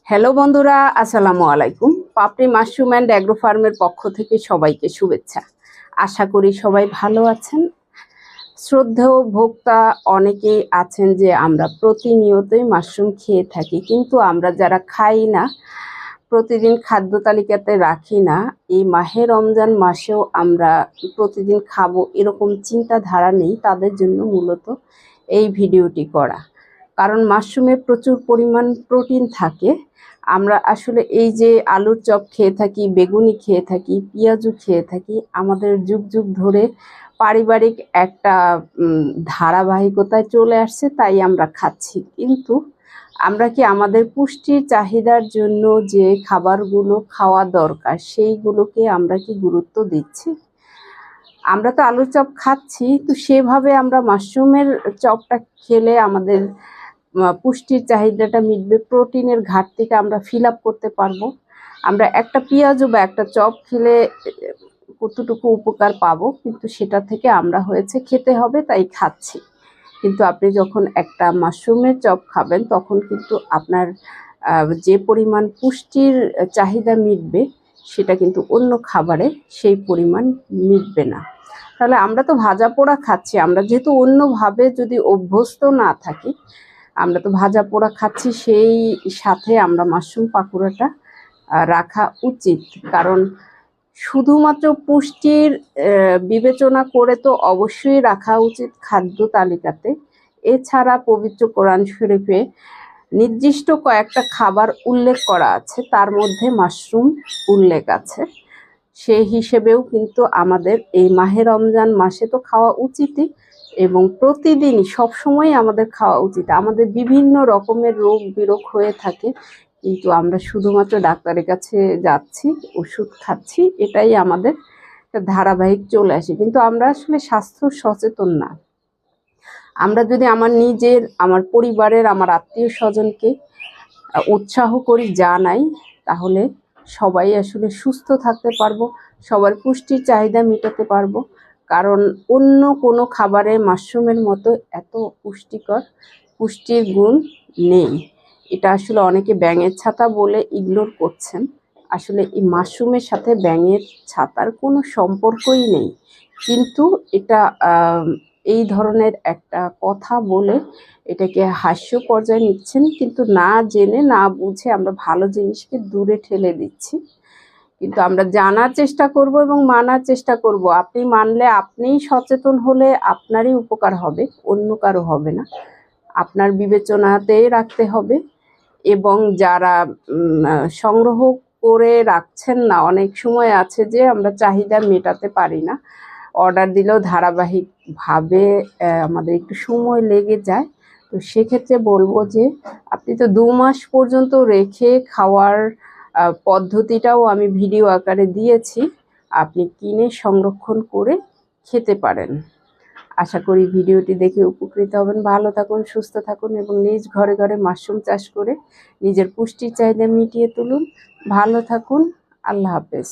Hello বন্ধুরা, আসসালামু আলাইকুম। পাপড়ি মাশরুম অ্যান্ড অ্যাগ্রো ফার্মের পক্ষ থেকে সবাইকে শুভেচ্ছা। আশা করি সবাই ভালো আছেন। শ্রদ্ধেয় ভোক্তা অনেকেই আছেন যে আমরা প্রতিনিয়তই মাশরুম খেয়ে থাকি, কিন্তু আমরা যারা খাই না, প্রতিদিন খাদ্য তালিকাতে রাখি না, এই মাহে রমজান মাসেও আমরা প্রতিদিন খাবো এরকম চিন্তাধারা নেই, তাদের জন্য মূলত এই ভিডিওটি করা। কারণ মাশরুমে প্রচুর পরিমাণ প্রোটিন থাকে। আমরা আসলে এই যে আলুর চপ খেয়ে থাকি, বেগুনি খেয়ে থাকি, পেঁয়াজু খেয়ে থাকি, আমাদের যুগ যুগ ধরে পারিবারিক একটা ধারাবাহিকতায় চলে আসছে, তাই আমরা খাচ্ছি। কিন্তু আমরা কি আমাদের পুষ্টির চাহিদার জন্য যে খাবারগুলো খাওয়া দরকার সেইগুলোকে আমরা কি গুরুত্ব দিচ্ছি? আমরা তো আলুর চপ খাচ্ছি, তো সেভাবে আমরা মাশরুমের চপটা খেলে আমাদের পুষ্টির চাহিদাটা মিটবে, প্রোটিনের ঘাটতিটা আমরা ফিল আপ করতে পারবো। আমরা একটা পেঁয়াজু বা একটা চপ খেলে কতটুকু উপকার পাবো, কিন্তু সেটা থেকে আমরা হয়েছে খেতে হবে তাই খাচ্ছি। কিন্তু আপনি যখন একটা মাশরুমের চপ খাবেন তখন কিন্তু আপনার যে পরিমাণ পুষ্টির চাহিদা মিটবে সেটা কিন্তু অন্য খাবারে সেই পরিমাণ মিটবে না। তাহলে আমরা তো ভাজা পোড়া খাচ্ছি, আমরা যেহেতু অন্যভাবে যদি অভ্যস্ত না থাকি, আমরা তো ভাজা পোড়া খাচ্ছি, সেই সাথে আমরা মাশরুম পাকোড়াটা রাখা উচিত। কারণ শুধুমাত্র পুষ্টির বিবেচনা করে তো অবশ্যই রাখা উচিত খাদ্য তালিকাতে। এছাড়া পবিত্র কোরআন শরীফে নির্দিষ্ট কয়েকটা খাবার উল্লেখ করা আছে, তার মধ্যে মাশরুম উল্লেখ আছে। সেই হিসেবেও কিন্তু আমাদের এই মাহে রমজান মাসে তো খাওয়া উচিতই, এবং প্রতিদিনই সবসময় আমাদের খাওয়া উচিত। আমাদের বিভিন্ন রকমের রোগ বিরোগ হয়ে থাকে, কিন্তু আমরা শুধুমাত্র ডাক্তারের কাছে যাচ্ছি, ওষুধ খাচ্ছি, এটাই আমাদের ধারাবাহিক চলে আসে। কিন্তু আমরা আসলে স্বাস্থ্য সচেতন না। আমরা যদি আমার পরিবারের, আমার আত্মীয় স্বজনকে উৎসাহ করি, জানাই, তাহলে সবাই আসলে সুস্থ থাকতে পারবো, সবার পুষ্টির চাহিদা মেটাতে পারবো। কারণ অন্য কোনো খাবারে মাশরুমের মতো এত পুষ্টির গুণ নেই। এটা আসলে অনেকে ব্যাঙের ছাতা বলে ইগনোর করছেন। আসলে এই মাশরুমের সাথে ব্যাঙের ছাতার কোনো সম্পর্কই নেই, কিন্তু এটা এই ধরনের একটা কথা বলে এটাকে হাস্য পর্যায়ে নিচ্ছেন, কিন্তু না জেনে না বুঝে আমরা ভালো জিনিসকে দূরে ঠেলে দিচ্ছি। কিন্তু আমরা জানার চেষ্টা করব এবং মানার চেষ্টা করব। আপনি মানলে, আপনিই সচেতন হলে আপনারই উপকার হবে, অন্য কারো হবে না। আপনার বিবেচনাতে রাখতে হবে। এবং যারা সংগ্রহ করে রাখছেন না, অনেক সময় আছে যে আমরা চাহিদা মেটাতে পারি না, অর্ডার দিলেও ধারাবাহিকভাবে আমাদের একটু সময় লেগে যায়। তো সেক্ষেত্রে বলবো যে আপনি তো 2 মাস পর্যন্ত রেখে খাওয়ার পদ্ধতিটাও আমি ভিডিও আকারে দিয়েছি, আপনি কিনে সংরক্ষণ করে খেতে পারেন। আশা করি ভিডিওটি দেখে উপকৃত হবেন। ভালো থাকুন, সুস্থ থাকুন এবং নিজ ঘরে ঘরে মাশরুম চাষ করে নিজের পুষ্টির চাহিদা মিটিয়ে তুলুন। ভালো থাকুন। আল্লাহ হাফেজ।